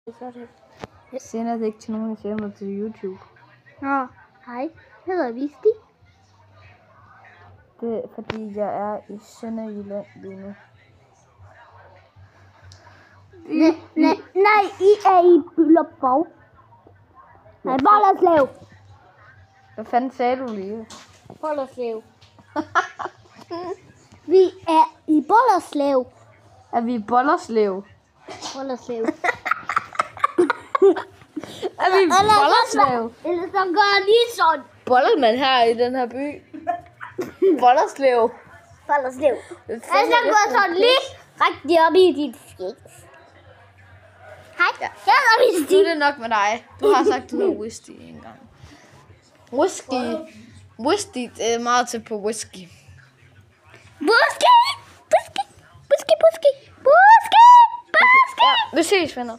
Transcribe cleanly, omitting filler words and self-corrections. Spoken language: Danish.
Jeg sender det ikke til nogen, jeg sender det til YouTube. Nå, hej. Jeg hedder Visti. Det er fordi, jeg er i Sønderjylland lige nu. Nej, I er i Bylderborg. Nej, Bollerslev. Hvad fanden sagde du lige? Bollerslev. Vi er i Bollerslev. Er vi i Bollerslev? Bollerslev. Er vi i Bollerslev? Eller så gør jeg lige sådan. Bollermand her i den her by. Bollerslev. Bollerslev. Eller så går jeg sådan lige rigtig op i dit fjæs. Hej, jeg hedder Visti. Nu er det nok med dig. Du har sagt, du hedder Whisty en gang. Whisty, det er meget tæt på whisky. Buski. Ja, vi ses, venner.